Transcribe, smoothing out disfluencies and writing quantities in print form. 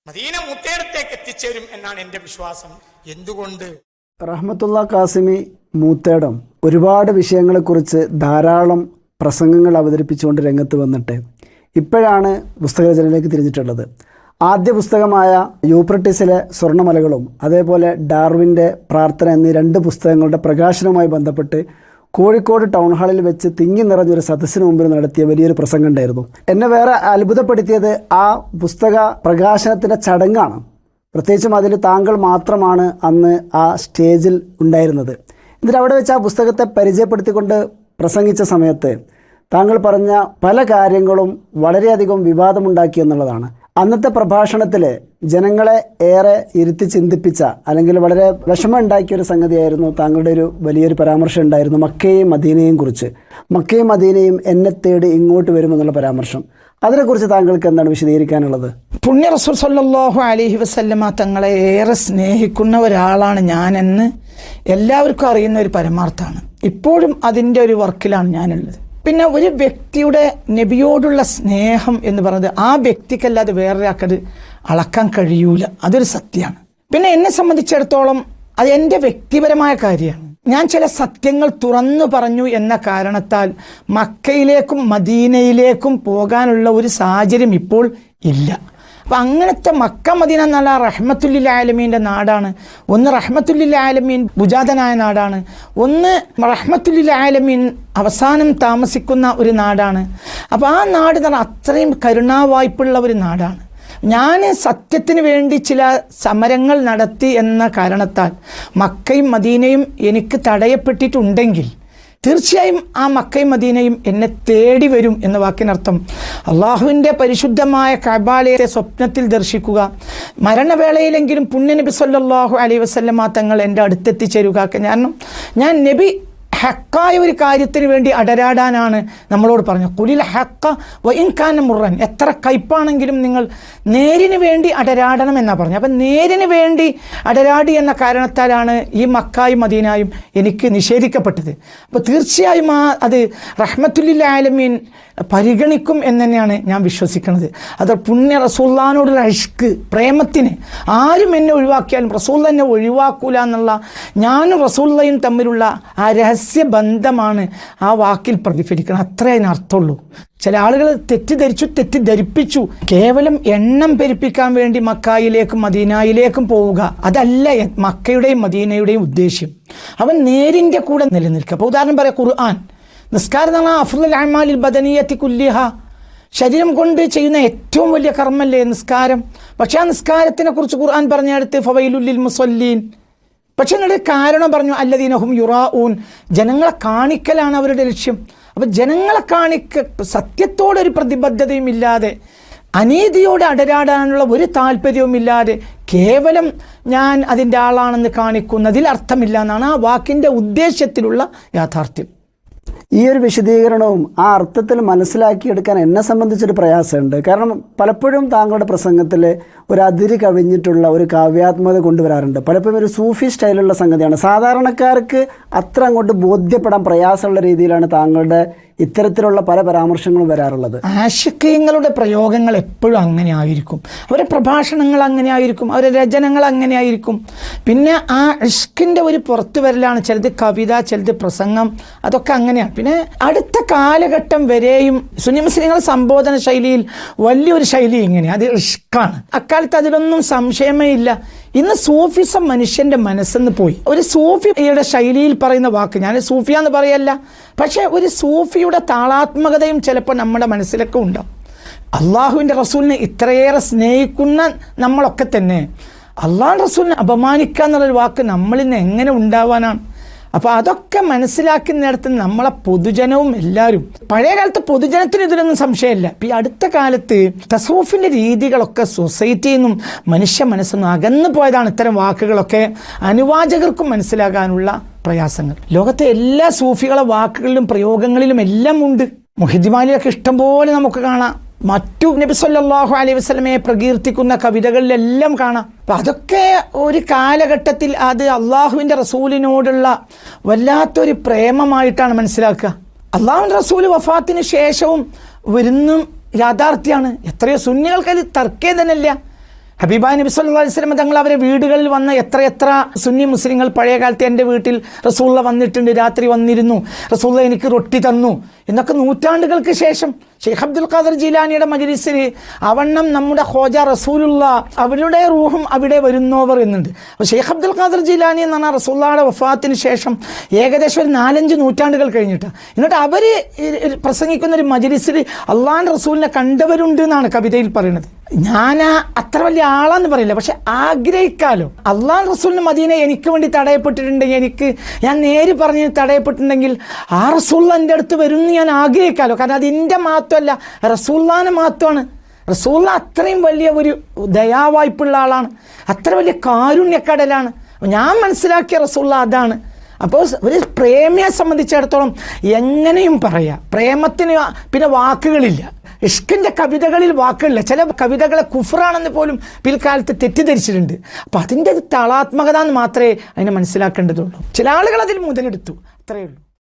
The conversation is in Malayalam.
മദീന മൂത്തേടത്തേക്ക് എത്തിച്ചേരും എന്നാണ് എൻ്റെ വിശ്വാസം. എന്തുകൊണ്ട്? റഹ്മത്തുള്ള കാസിമി മൂത്തേടം ഒരുപാട് വിഷയങ്ങളെക്കുറിച്ച് ധാരാളം പ്രസംഗങ്ങൾ അവതരിപ്പിച്ചുകൊണ്ട് രംഗത്ത് വന്നിട്ട് ഇപ്പോഴാണ് പുസ്തകരചനയിലേക്ക് തിരിഞ്ഞിട്ടുള്ളത്. ആദ്യ പുസ്തകമായ യൂപ്രട്ടീസിലെ സ്വർണ്ണമലകളും അതേപോലെ ഡാർവിൻ്റെ പ്രാർത്ഥന എന്നീ 2 പുസ്തകങ്ങളുടെ പ്രകാശനവുമായി ബന്ധപ്പെട്ട് കോഴിക്കോട് ടൗൺ ഹാളിൽ വെച്ച് തിങ്ങി നിറഞ്ഞൊരു സദസ്സിന് മുമ്പിൽ നടത്തിയ വലിയൊരു പ്രസംഗം ഉണ്ടായിരുന്നു. എന്നെ വേറെ അത്ഭുതപ്പെടുത്തിയത് ആ പുസ്തക പ്രകാശനത്തിൻ്റെ ചടങ്ങാണ്. പ്രത്യേകിച്ചും അതിൽ താങ്കൾ മാത്രമാണ് അന്ന് ആ സ്റ്റേജിൽ ഉണ്ടായിരുന്നത്. എന്നിട്ട് അവിടെ വെച്ച് ആ പുസ്തകത്തെ പരിചയപ്പെടുത്തിക്കൊണ്ട് പ്രസംഗിച്ച സമയത്ത് താങ്കൾ പറഞ്ഞ പല കാര്യങ്ങളും വളരെയധികം വിവാദമുണ്ടാക്കി എന്നുള്ളതാണ്. അന്നത്തെ പ്രഭാഷണത്തിൽ ജനങ്ങളെ ഏറെ ഇരുത്തി ചിന്തിപ്പിച്ച അല്ലെങ്കിൽ വളരെ വിഷമം ഉണ്ടാക്കിയ ഒരു സംഗതിയായിരുന്നു താങ്കളുടെ ഒരു വലിയൊരു പരാമർശം ഉണ്ടായിരുന്നു മക്കയെയും മദീനയെയും കുറിച്ച്. മക്കയും മദീനയും എന്നെ തേടി ഇങ്ങോട്ട് വരുമെന്നുള്ള പരാമർശം, അതിനെക്കുറിച്ച് താങ്കൾക്ക് എന്താണ് വിശദീകരിക്കാനുള്ളത്? പുണ്യ റസൂൽ സല്ലല്ലാഹു അലൈഹി വസല്ലമ തങ്ങളെ ഏറെ സ്നേഹിക്കുന്ന ഒരാളാണ് ഞാനെന്ന് എല്ലാവർക്കും അറിയുന്ന ഒരു പരമാർത്ഥമാണ്. ഇപ്പോഴും അതിൻ്റെ ഒരു വർക്കിലാണ് ഞാനുള്ളത്. പിന്നെ ഒരു വ്യക്തിയുടെ നബിയോടുള്ള സ്നേഹം എന്ന് പറയുന്നത് ആ വ്യക്തിക്കല്ലാതെ വേറൊരാൾക്കത് അളക്കാൻ കഴിയൂല. അതൊരു സത്യമാണ്. പിന്നെ എന്നെ സംബന്ധിച്ചിടത്തോളം അത് എൻ്റെ വ്യക്തിപരമായ കാര്യമാണ്. ഞാൻ ചില സത്യങ്ങൾ തുറന്നു പറഞ്ഞു എന്ന കാരണത്താൽ മക്കയിലേക്കും മദീനയിലേക്കും പോകാനുള്ള ഒരു സാഹചര്യം ഇപ്പോൾ ഇല്ല. അപ്പം അങ്ങനത്തെ മക്ക മദീന എന്നുള്ള റഹ്മത്തുല്ലിൽ ആലമീൻ്റെ നാടാണ്. ഒന്ന് റഹ്മത്തുല്ലിൽ ആലമീൻ ഭുജാതനായ നാടാണ്, ഒന്ന് റഹ്മത്തുല്ലിൽ ആലമീൻ അവസാനം താമസിക്കുന്ന ഒരു നാടാണ്. അപ്പോൾ ആ നാട് എന്ന് പറഞ്ഞാൽ അത്രയും കരുണാവായ്പുള്ള ഒരു നാടാണ്. ഞാൻ സത്യത്തിന് വേണ്ടി ചില സമരങ്ങൾ നടത്തി എന്ന കാരണത്താൽ മക്കയും മദീനയും എനിക്ക് തടയപ്പെട്ടിട്ടുണ്ടെങ്കിൽ തീർച്ചയായും ആ മക്കയും മദീനയും എന്നെ തേടി വരും എന്ന വാക്കിനർത്ഥം അള്ളാഹുവിൻ്റെ പരിശുദ്ധമായ കഅബാലയത്തെ സ്വപ്നത്തിൽ ദർശിക്കുക, മരണവേളയിലെങ്കിലും പുണ്യ നബി സല്ലല്ലാഹു അലൈഹി വസല്ലമ തങ്ങൾ എൻ്റെ അടുത്തെത്തിച്ചേരുക. കാരണം ഞാൻ നബി ഹക്കായ ഒരു കാര്യത്തിന് വേണ്ടി അടരാടാനാണ് നമ്മളോട് പറഞ്ഞു. കുലിൽ ഹക്ക വ ഇൻ കാന മുറൻ, എത്ര കയ്പാണെങ്കിലും നിങ്ങൾ നേരിന് വേണ്ടി അടരാടണം എന്നാണ് പറഞ്ഞു. അപ്പം നേരിന് വേണ്ടി അടരാടി എന്ന കാരണത്താലാണ് ഈ മക്കായും മദീനായും എനിക്ക് നിഷേധിക്കപ്പെട്ടത്. അപ്പോൾ തീർച്ചയായും അത് റഹ്മത്തുല്ലിൽ ആലമീൻ പരിഗണിക്കും എന്ന് തന്നെയാണ് ഞാൻ വിശ്വസിക്കുന്നത്. അത് പുണ്യ റസൂലുള്ളാഹിനോടുള്ള ഇഷ്ക്, പ്രേമത്തിന് ആരും എന്നെ ഒഴിവാക്കിയാലും റസൂലുള്ളാഹി എന്നെ ഒഴിവാക്കൂല എന്നുള്ള ഞാനും റസൂലുള്ളാഹിയും തമ്മിലുള്ള ആ രഹസ്യ ബന്ധമാണ് ആ വാക്കിൽ പ്രതിഫലിക്കണം. അത്രേ അതിനർത്ഥമുള്ളൂ. ചില ആളുകൾ തെറ്റിദ്ധരിപ്പിച്ചു. കേവലം എണ്ണം പെരുപ്പിക്കാൻ വേണ്ടി മക്കായിലേക്കും മദീനയിലേക്കും പോവുക, അതല്ല മക്കയുടെയും മദീനയുടെയും ഉദ്ദേശ്യം. അവൻ നേരിൻ്റെ കൂടെ നിലനിൽക്കുക. അപ്പോൾ ഉദാഹരണം പറയാം, ഖുർആൻ നിസ്കാരം എന്ന് പറഞ്ഞാൽ അഫ്ളുൽ അഅ്മാലിൽ ബദനിയത്തി കുല്ലിഹ, ശരീരം കൊണ്ട് ചെയ്യുന്ന ഏറ്റവും വലിയ കർമ്മല്ലേ നിസ്കാരം. പക്ഷേ ആ നിസ്കാരത്തിനെ കുറിച്ച് ഖുർആൻ പറഞ്ഞെടുത്ത് ഫവൈലുൽ ലിൽ മുസല്ലീൻ. പക്ഷെ എന്നിട്ട് കാരണം പറഞ്ഞു അല്ലദീന ഹും യുറാഊൻ, ജനങ്ങളെ കാണിക്കലാണ് അവരുടെ ലക്ഷ്യം. അപ്പം ജനങ്ങളെ സത്യത്തോടൊരു പ്രതിബദ്ധതയും ഇല്ലാതെ, അനീതിയോട് അടരാടാനുള്ള ഒരു താല്പര്യവുമില്ലാതെ കേവലം ഞാൻ അതിൻ്റെ ആളാണെന്ന് കാണിക്കുന്നതിൽ അർത്ഥമില്ല എന്നാണ് ആ വാക്കിൻ്റെ ഉദ്ദേശ്യത്തിലുള്ള യാഥാർത്ഥ്യം. ഈ ഒരു വിശദീകരണവും ആ അർത്ഥത്തിൽ മനസ്സിലാക്കിയെടുക്കാൻ എന്നെ സംബന്ധിച്ചൊരു പ്രയാസമുണ്ട്. കാരണം പലപ്പോഴും താങ്കളുടെ പ്രസംഗത്തിൽ ഒരു അതിര് കവിഞ്ഞിട്ടുള്ള ഒരു കാവ്യാത്മകത കൊണ്ടുവരാറുണ്ട്. പലപ്പോഴും ഒരു സൂഫി സ്റ്റൈലുള്ള സംഗതിയാണ്. സാധാരണക്കാർക്ക് അത്ര അങ്ങോട്ട് ബോധ്യപ്പെടാൻ പ്രയാസമുള്ള രീതിയിലാണ് താങ്കളുടെ ഇത്തരത്തിലുള്ള പല പരാമർശങ്ങളും വരാറുള്ളത്. ആശിക്കീങ്ങളുടെ പ്രയോഗങ്ങൾ എപ്പോഴും അങ്ങനെ ആയിരിക്കും, അവരുടെ പ്രഭാഷണങ്ങൾ അങ്ങനെ ആയിരിക്കും, അവരുടെ രചനകൾ അങ്ങനെ ആയിരിക്കും. പിന്നെ ആ ഇഷ്കിൻ്റെ ഒരു പുറത്തു വരലാണ്. ചിലത് കവിത, ചിലത് പ്രസംഗം, അതൊക്കെ അങ്ങനെയാണ്. പിന്നെ അടുത്ത കാലഘട്ടം വരെയും സുന്നി മുസ്ലിങ്ങൾ സംബോധന ശൈലിയിൽ വലിയൊരു ശൈലി ഇങ്ങനെയാണ്, അത് ഇഷ്കാണ്. അക്കാലത്ത് അതിലൊന്നും സംശയമേ ഇല്ല. ഇന്ന് സൂഫിസം മനുഷ്യൻ്റെ മനസ്സെന്ന് പോയി. ഒരു സൂഫിയുടെ ശൈലിയിൽ പറയുന്ന വാക്ക്, ഞാൻ സൂഫിയാന്ന് പറയല്ല, പക്ഷേ ഒരു സൂഫിയുടെ താളാത്മകതയും ചിലപ്പോൾ നമ്മുടെ മനസ്സിലൊക്കെ ഉണ്ടാവും. അള്ളാഹുവിൻ്റെ റസൂലിനെ ഇത്രയേറെ സ്നേഹിക്കുന്ന നമ്മളൊക്കെ തന്നെ അള്ളാഹുവിൻ്റെ റസൂലിനെ അപമാനിക്കുക എന്നുള്ളൊരു വാക്ക് നമ്മളിന്ന് എങ്ങനെ ഉണ്ടാവാനാണ്? അപ്പോൾ അതൊക്കെ മനസ്സിലാക്കുന്നിടത്ത് നമ്മളെ പൊതുജനവും എല്ലാവരും, പഴയ കാലത്ത് പൊതുജനത്തിന് ഇതിലൊന്നും സംശയമില്ല. ഈ അടുത്ത കാലത്ത് തസവുഫിൻ്റെ രീതികളൊക്കെ സൊസൈറ്റിയിൽ നിന്നും മനുഷ്യ മനസ്സൊന്നും അകന്നു പോയതാണ്. ഇത്തരം വാക്കുകളൊക്കെ അനുവാചകർക്കും മനസ്സിലാകാനുള്ള പ്രയാസങ്ങൾ ലോകത്തെ എല്ലാ സൂഫികളെ വാക്കുകളിലും പ്രയോഗങ്ങളിലും എല്ലാം ഉണ്ട്. മുഹിദ്ദിമാലിയൊക്കെ ഇഷ്ടംപോലെ നമുക്ക് കാണാം. മറ്റു നബി സല്ലല്ലാഹു അലൈഹി വസല്ലമയെ പ്രകീർത്തിക്കുന്ന കവിതകളിലെല്ലാം കാണാം. അപ്പം അതൊക്കെ ഒരു കാലഘട്ടത്തിൽ അത് അള്ളാഹുവിൻ്റെ റസൂലിനോടുള്ള വല്ലാത്തൊരു പ്രേമമായിട്ടാണ് മനസ്സിലാക്കുക. അള്ളാഹുവിൻ്റെ റസൂൽ വഫാത്തിന് ശേഷവും വരുന്നും യാഥാർത്ഥ്യമാണ്. എത്രയോ സുന്നികൾക്ക് അത് തർക്കേ തന്നെയില്ല. ഹബീബായ നബി സല്ലല്ലാഹു അലൈഹി വസല്ലം തങ്ങൾ അവരെ വീടുകളിൽ വന്ന എത്ര സുന്നി മുസ്ലിങ്ങൾ പഴയ കാലത്ത് എൻ്റെ വീട്ടിൽ റസൂലുള്ള വന്നിട്ടുണ്ട്, രാത്രി വന്നിരുന്നു, റസൂലുള്ള എനിക്ക് റൊട്ടി തന്നു എന്നൊക്കെ നൂറ്റാണ്ടുകൾക്ക് ശേഷം ഷെയ്ഖ് അബ്ദുൽ ഖാദർ ജീലാനിയുടെ മജ്‌ലിസിൽ അവണ്ണം നമ്മുടെ ഖ്വാജ റസൂലുള്ള അവരുടെ റൂഹും അവിടെ വരുന്നവർ എന്നുണ്ട്. അപ്പോൾ ഷെയ്ഖ് അബ്ദുൽ ഖാദർ ജീലാനി എന്ന് പറഞ്ഞാൽ റസൂലുള്ളാഹിയുടെ വഫാത്തിന് ശേഷം ഏകദേശം ഒരു 4-5 നൂറ്റാണ്ടുകൾ കഴിഞ്ഞിട്ട് എന്നിട്ട് അവർ പ്രസംഗിക്കുന്ന ഒരു മജ്‌ലിസിൽ അള്ളാഹുവിൻ്റെ റസൂലിനെ കണ്ടവരുണ്ട് എന്നാണ് കവിതയിൽ പറയുന്നത്. ഞാൻ അത്ര വലിയ ആളാന്ന് പറയില്ല, പക്ഷെ ആഗ്രഹിക്കാലോ. അള്ളാഹു റസൂലിന് മദീന എനിക്ക് വേണ്ടി തടയപ്പെട്ടിട്ടുണ്ടെങ്കിൽ, ഞാൻ നേര് പറഞ്ഞ് തടയപ്പെട്ടിട്ടുണ്ടെങ്കിൽ ആ റസൂൽ എൻ്റെ അടുത്ത് വരുമെന്ന് ഞാൻ ആഗ്രഹിക്കാലോ. കാരണം അത് എൻ്റെ മാത്രമല്ല, റസൂലിൻ്റെ മാത്രമാണ്. റസൂൽ അത്രയും വലിയ ഒരു ദയാവായ്പുള്ള ആളാണ്, അത്ര വലിയ കാരുണ്യക്കടലാണ്. ഞാൻ മനസ്സിലാക്കിയ റസൂൽ അതാണ്. അപ്പോൾ ഒരു പ്രേമിയെ സംബന്ധിച്ചിടത്തോളം എങ്ങനെയും പറയാം, പ്രേമത്തിന് പിന്നെ വാക്കുകളില്ല. ഇഷ്കിൻ്റെ കവിതകളിൽ വാക്കുകളില്ല. ചില കവിതകളെ കുഫ്റാണെന്ന് പോലും പിൽക്കാലത്ത് തെറ്റിദ്ധരിച്ചിട്ടുണ്ട്. അപ്പോൾ അതിൻ്റെ തളാത്മകത എന്ന് മാത്രമേ അതിനെ മനസ്സിലാക്കേണ്ടതുള്ളൂ. ചില ആളുകൾ അതിൽ മുതലെടുത്തു, അത്രയേ ഉള്ളൂ.